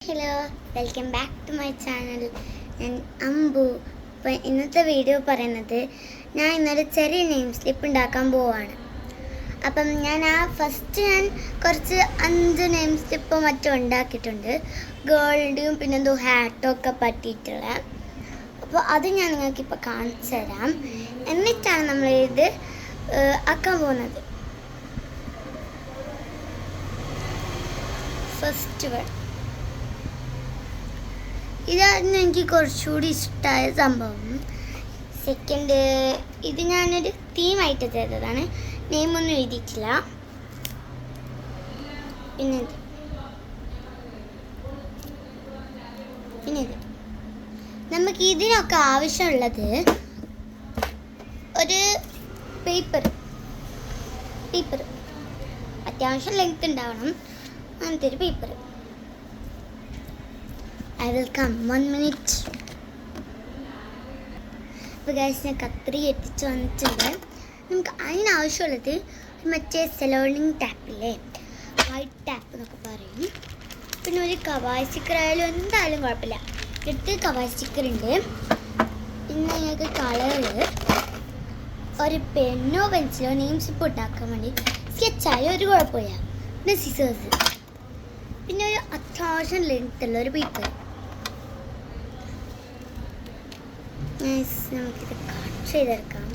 Hello, welcome back to my channel. ഞാൻ അമ്പു. അപ്പോൾ ഇന്നത്തെ വീഡിയോ പറയുന്നത് ഞാൻ ഇന്നൊരു ചെറിയ നെയിം സ്ലിപ്പ് ഉണ്ടാക്കാൻ പോവാണ്. അപ്പം ഞാൻ കുറച്ച് 5 നെയിം സ്ലിപ്പും മറ്റും ഉണ്ടാക്കിയിട്ടുണ്ട്. ഗേളിൻ്റെയും പിന്നെന്തോ ഹാറ്റും ഒക്കെ പറ്റിയിട്ടുള്ള. അപ്പോൾ അത് ഞാൻ നിങ്ങൾക്കിപ്പോൾ കാണിച്ചു തരാം. എന്നിട്ടാണ് നമ്മളിത് ആക്കാൻ പോകുന്നത്. ഫസ്റ്റ് വൺ ഇതായിരുന്നു എനിക്ക് കുറച്ചുകൂടി ഇഷ്ടമായ സംഭവം. സെക്കൻഡ്, ഇത് ഞാനൊരു തീമായിട്ട് ചെയ്തതാണ്, നെയിമൊന്നും എഴുതിയിട്ടില്ല. പിന്നെ ഇത് നമുക്ക് ഇതിനൊക്കെ ആവശ്യമുള്ളത് ഒരു പേപ്പർ അത്യാവശ്യം ലെങ്ത് ഉണ്ടാവണം. അങ്ങനത്തെ ഒരു paper. I will come 1 minute. അപ്പോൾ ഗൈസ്, ഞാൻ കത്രി എത്തിച്ച് വന്നിട്ടുണ്ട്. നമുക്ക് അതിനാവശ്യമുള്ളത് മറ്റേ സെലോണിങ് ടാപ്പില്ലേ, വൈറ്റ് ടാപ്പ് എന്നൊക്കെ പറയും. പിന്നെ ഒരു കവായ് സ്റ്റിക്കർ ആയാലും എന്തായാലും കുഴപ്പമില്ല. അടുത്ത് കവായ് സ്റ്റിക്കർ ഉണ്ട്. പിന്നെ ഞങ്ങൾക്ക് കളറ്, ഒരു പെന്നോ പെൻസിലോ നെയിം സ്ലിപ്പ് ഉണ്ടാക്കാൻ വേണ്ടി സ്കെച്ചായാലും ഒരു കുഴപ്പമില്ല. പിന്നെ സിസേഴ്സ്, പിന്നെ ഒരു അത്യാവശ്യം ലെങ്ത്തുള്ള ഒരു പേപ്പർ. നമുക്കിത് കട്ട് ചെയ്തെടുക്കാം.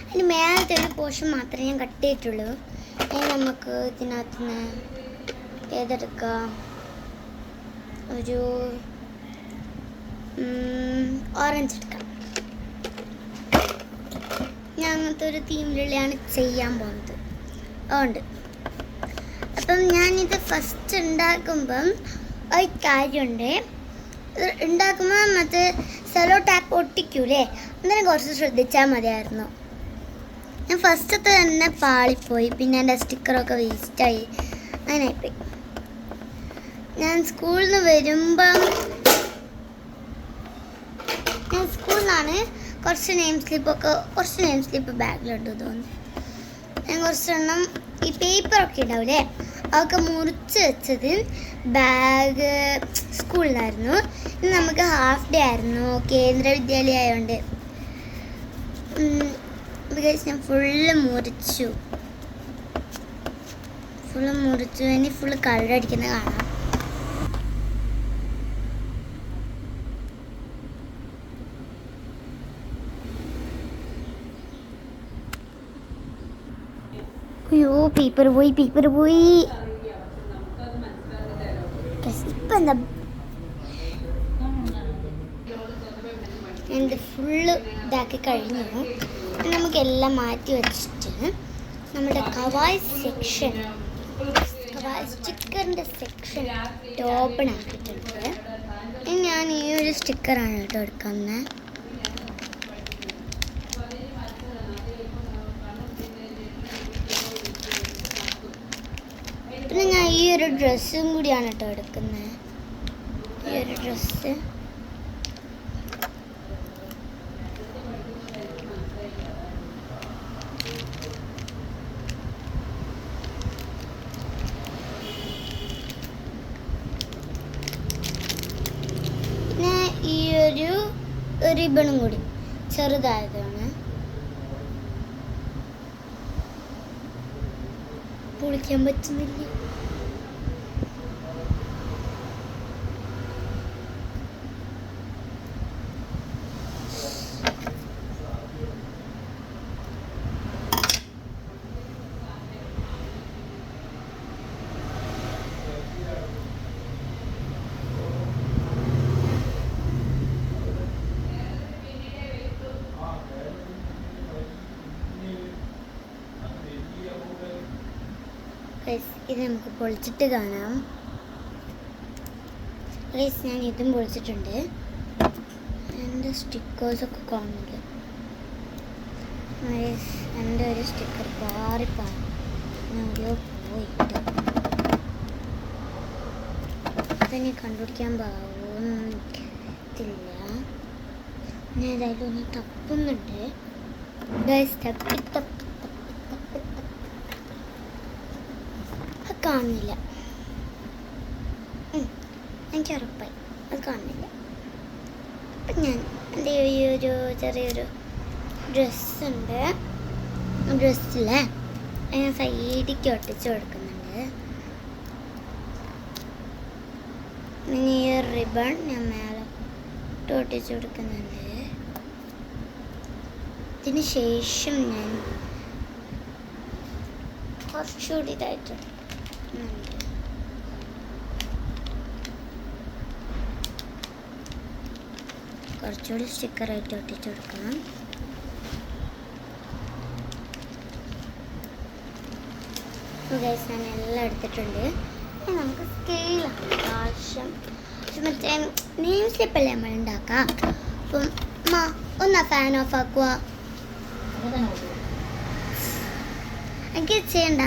അതിന് മേലത്തെ ഒരു പോർഷൻ മാത്രമേ ഞാൻ കട്ട് ചെയ്തിട്ടുള്ളൂ. നമുക്ക് ഇതിനകത്ത് നിന്ന് ഏതെടുക്കാം? ഒരു ഓറഞ്ച് എടുക്കാം. ഞാൻ അങ്ങനത്തെ ഒരു തീമിലുള്ളതാണ് ചെയ്യാൻ പോകുന്നത്. അതുകൊണ്ട് അപ്പം ഞാനിത് ഫസ്റ്റ് ഉണ്ടാക്കുമ്പം ഒരു കാര്യമുണ്ട്. ഉണ്ടാക്കുമ്പോൾ മറ്റേ സെലോ ടാപ്പ് ഒട്ടിക്കൂലേ, അന്നേരം കുറച്ച് ശ്രദ്ധിച്ചാൽ മതിയായിരുന്നു. ഞാൻ ഫസ്റ്റത്തെ തന്നെ പാളിപ്പോയി. പിന്നെ എൻ്റെ സ്റ്റിക്കറൊക്കെ വേസ്റ്റായി. അങ്ങനെയായിപ്പോയി. ഞാൻ സ്കൂളിൽ നിന്ന് വരുമ്പം സ്കൂളിൽ കുറച്ച് നെയിം സ്ലിപ്പ് ബാഗിലുണ്ട് തോന്നുന്നു. ഞാൻ കുറച്ചെണ്ണം ഈ പേപ്പറൊക്കെ ഉണ്ടാവില്ലേ, അതൊക്കെ മുറിച്ച് വെച്ചത് ബാഗ് സ്കൂളിലായിരുന്നു. ഇന്ന് നമുക്ക് ഹാഫ് ഡേ ആയിരുന്നു, കേന്ദ്ര വിദ്യാലയം ആയതുകൊണ്ട്. ഞാൻ ഫുള്ള് മുറിച്ചു. ഇനി ഫുള്ള് കളറടിക്കുന്നത് കാണാം. അയ്യോ, പേപ്പർ പോയി. ഇപ്പം എന്താ എന്ത് ഫുള്ള് ഇതാക്കി കഴിഞ്ഞു. നമുക്കെല്ലാം മാറ്റി വെച്ചിട്ട് നമ്മുടെ കവായ് സ്റ്റിക്കറിൻ്റെ സെക്ഷൻ ഓപ്പൺ ആക്കിയിട്ടുണ്ട്. ഞാൻ ഈ ഒരു സ്റ്റിക്കറാണ് കേട്ടോ എടുക്കുന്നത്. പിന്നെ ഞാൻ ഈ ഒരു ഡ്രസ്സും കൂടിയാണ് കേട്ടോ എടുക്കുന്നത്. ഈ ഒരു ഡ്രസ്സ് പിന്നെ ഈ ഒരു റിബണും കൂടി ചെറുതായതാണ്. പൊളിക്കാൻ പറ്റുന്നില്ല. ഇത് നമുക്ക് പൊളിച്ചിട്ട് കാണാം. ഞാൻ ഇതും പൊളിച്ചിട്ടുണ്ട്. എൻ്റെ സ്റ്റിക്കേഴ്സൊക്കെ കാണുന്നില്ല. എൻ്റെ ഒരു സ്റ്റിക്കർ പോയിട്ട് അതിനെ കണ്ടുപിടിക്കാൻ പാകില്ല. ഞാൻ ഏതായാലും ഒന്ന് തപ്പുന്നുണ്ട്. കാണുന്നില്ല. എനിക്ക് ഉറപ്പായി അത് കാണുന്നില്ല. അപ്പം ഞാൻ എൻ്റെ ഈ ഒരു ചെറിയൊരു ഡ്രസ്സുണ്ട്, ഡ്രസ്സിൽ ഞാൻ സൈഡിലേക്ക് ഒട്ടിച്ച് കൊടുക്കുന്നുണ്ട്. ഇനി ഈ റിബൺ ഞാൻ മേലെ ഒട്ടിച്ച് കൊടുക്കുന്നുണ്ട്. ഇതിന് ശേഷം ഞാൻ കുറച്ചുകൂടി ഇതായിട്ട് കുറച്ചുകൂടി സ്റ്റിക്കറായിട്ട് ഒട്ടിച്ച് കൊടുക്കണം. ഞാൻ എല്ലാം എടുത്തിട്ടുണ്ട്. നമുക്ക് സ്കെയിലാണ് ആവശ്യം. മറ്റേ നെയിം സ്ലിപ്പല്ലേ നമ്മൾ ഉണ്ടാക്കാം. അപ്പം ഒന്ന് ഫാൻ ഓഫ് ആക്കുക. എനിക്ക് ചെയ്യണ്ട.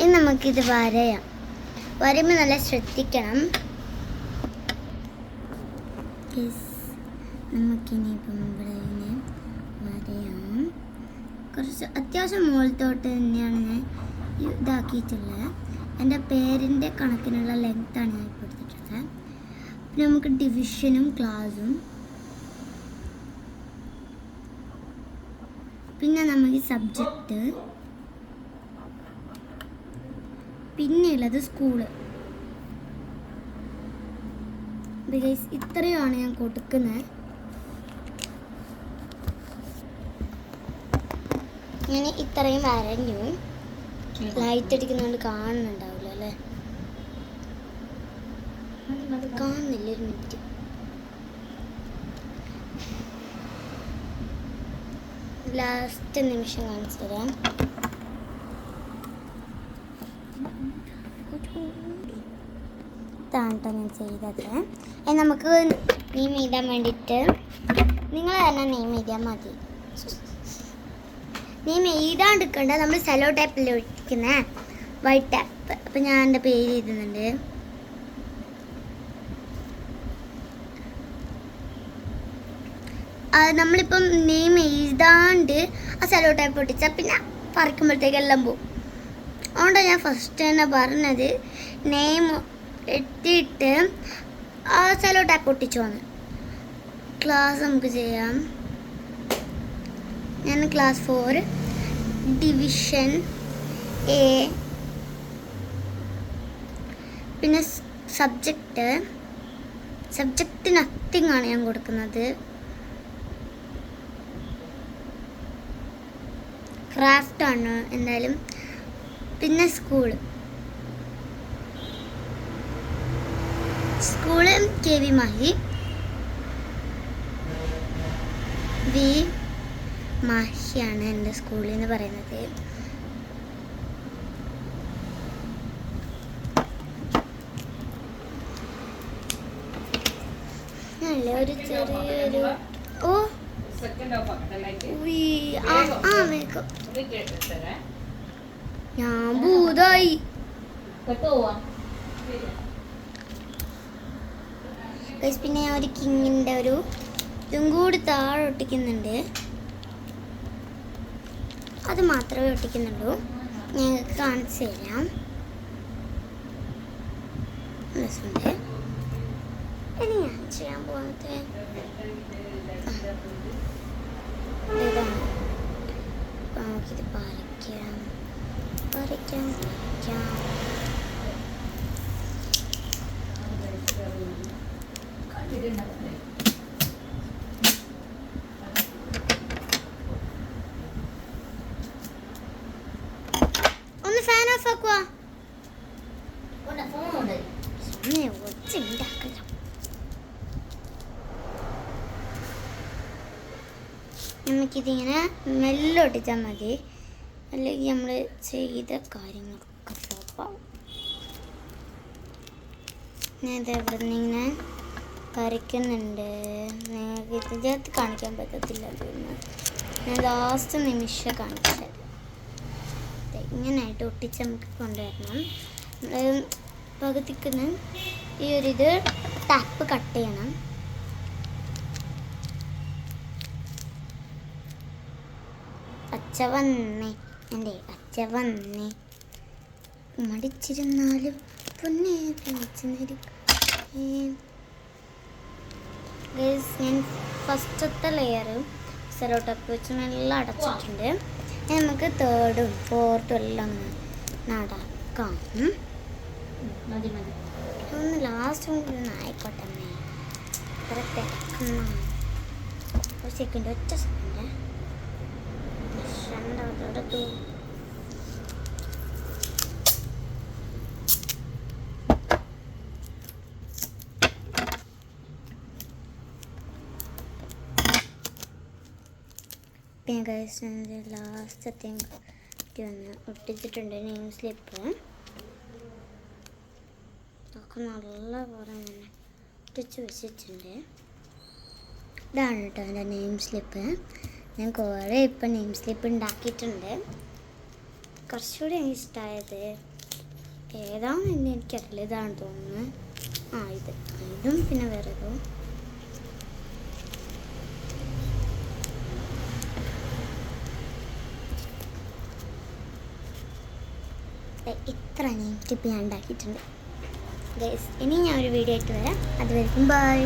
ഇനി നമുക്കിത് വരയാം. വരയുമ്പോൾ നല്ല ശ്രദ്ധിക്കണം. നമുക്കിനിയിപ്പം ഇവിടെ വരയാം. കുറച്ച് അത്യാവശ്യം മുകളിലോട്ട് തന്നെയാണ് ഞാൻ ഇതാക്കിയിട്ടുള്ളത്. എൻ്റെ പേരിൻ്റെ കണക്കിനുള്ള ലെങ്ത്താണ് ഞാൻ ഇപ്പോൾ എടുത്തിട്ടുള്ളത്. പിന്നെ നമുക്ക് ഡിവിഷനും ക്ലാസ്സും, പിന്നെ നമുക്ക് സബ്ജക്റ്റ്, പിന്നെയുള്ളത് സ്കൂള്. ബിക്കോസ് ഇത്രയുമാണ് ഞാൻ കൊടുക്കുന്നത്. ഞാൻ ഇത്രയും വരഞ്ഞു. ലൈറ്റ് അടിക്കുന്നതുകൊണ്ട് കാണുന്നുണ്ടാവില്ല അല്ലേ? കാണുന്നില്ല. ഒരു മിനിറ്റ്. ലാസ്റ്റ് നിമിഷം കാണിച്ചു തരാം. ഇതാണ് ഞാൻ ചെയ്തത്. നമുക്ക് നെയിം എഴുതാൻ വേണ്ടിയിട്ട് നിങ്ങൾ തന്നെ നെയിം എഴുതിയാൽ മതി. നെയിം എഴുതാണ്ടിരിക്കണ്ട. നമ്മൾ സെലോ ടൈപ്പിൽ ഒഴിക്കുന്ന വൈറ്റ് ടാപ്പ്. അപ്പം ഞാൻ എൻ്റെ പേര് എഴുതുന്നുണ്ട്. നമ്മളിപ്പം നെയിം എഴുതാണ്ട് ആ സെലോ ടൈപ്പ് ഒട്ടിച്ചാൽ പിന്നെ പറിക്കുമ്പോഴത്തേക്കെല്ലാം പോകും. അതുകൊണ്ടാണ് ഞാൻ ഫസ്റ്റ് തന്നെ പറഞ്ഞത് നെയിം എത്തിയിട്ട് ആ സെലോ ടൈപ്പ് ഒട്ടിച്ചു വന്ന്. ക്ലാസ് നമുക്ക് ചെയ്യാം. ഞാൻ ക്ലാസ് 4 ഡിവിഷൻ എ, പിന്നെ സബ്ജക്റ്റ് നത്തിങ് ആണ് ഞാൻ കൊടുക്കുന്നത്. ക്രാഫ്റ്റ് ആണ് എന്തായാലും. പിന്നെ സ്കൂള് KV മാഹി, വി മാഹിയാണ് എൻ്റെ സ്കൂളിൽ എന്ന് പറയുന്നത്. നല്ല ഒരു ചെറിയൊരു ഞാൻ ഭൂതായി. പിന്നെ ഞാൻ ഒരു കിങ്ങിൻ്റെ ഒരു ഇതും കൂടി താഴെ ഒട്ടിക്കുന്നുണ്ട്. അത് മാത്രമേ ഒട്ടിക്കുന്നുള്ളൂ. ഞങ്ങൾക്ക് കാണിച്ചു തരാം. രസമുണ്ട്. ഇനി ഞാൻ ചെയ്യാൻ പോകുന്നത് ഇതാണ്. നമുക്കിത് പറിക്കാം. ഒന്ന് ഫാൻ ഓഫ് ആക്കുക. നമുക്കിതിങ്ങനെ മെല്ലെ ഒട്ടിച്ചാൽ മതി, അല്ലെങ്കിൽ നമ്മൾ ചെയ്ത കാര്യങ്ങളൊക്കെ ഫ്ലോപ്പാവും. ഞാൻ ഇത് എവിടെ നിന്നിങ്ങനെ വരയ്ക്കുന്നുണ്ട്. നിങ്ങൾക്ക് ഇതിനകത്ത് കാണിക്കാൻ പറ്റത്തില്ല. ഞാൻ ലാസ്റ്റ് നിമിഷം കാണിച്ചത് ഇങ്ങനെയായിട്ട് ഒട്ടിച്ച് നമുക്ക് കൊണ്ടുവരണം. പകുതിക്കുന്ന ഈ ഒരു ടാപ്പ് കട്ട് ചെയ്യണം. അച്ഛ വന്നേ, എൻ്റെ അച്ഛ വന്നേ. മടിച്ചിരുന്നാലും പിന്നെ ഞാൻ ഫസ്റ്റത്തെ ലെയർ സെലോ ടേപ്പ് വെച്ച് നല്ല അടച്ചിട്ടുണ്ട്. നമുക്ക് തേർഡും ഫോർത്തും എല്ലാം നടക്കാം. ഒന്ന് ലാസ്റ്റ് ഒന്ന് ആയിക്കോട്ടെ. അത്ര തിരക്കുന്ന ഒരു സെക്കൻഡ്, ഒറ്റ സെക്കൻഡ്. രണ്ടാമത്തോടെ ലാസ്റ്റത്തെ ഒന്ന് ഒട്ടിച്ചിട്ടുണ്ട് നെയിം സ്ലിപ്പ്. അതൊക്കെ നല്ല പോലെ തന്നെ ഒട്ടിച്ച് വെച്ചിട്ടുണ്ട്. ഇതാണ് കേട്ടോ എൻ്റെ നെയിം സ്ലിപ്പ്. ഞാൻ കുറേ ഇപ്പം നെയിം സ്ലിപ്പ് ഉണ്ടാക്കിയിട്ടുണ്ട്. കുറച്ചുകൂടി എനിക്ക് ഇഷ്ടമായത് ഏതാണെന്ന് എനിക്കറിയില്ല. ഇതാണ് തോന്നുന്നു. ഇതും പിന്നെ വേറെ ഏതോ. ഇത്ര നെയിം സ്ലിപ്പ് ഞാൻ ഉണ്ടാക്കിയിട്ടുണ്ട്. ഇനി ഞാൻ ഒരു വീഡിയോ ആയിട്ട് വരാം. അതുവരെയും ബൈ.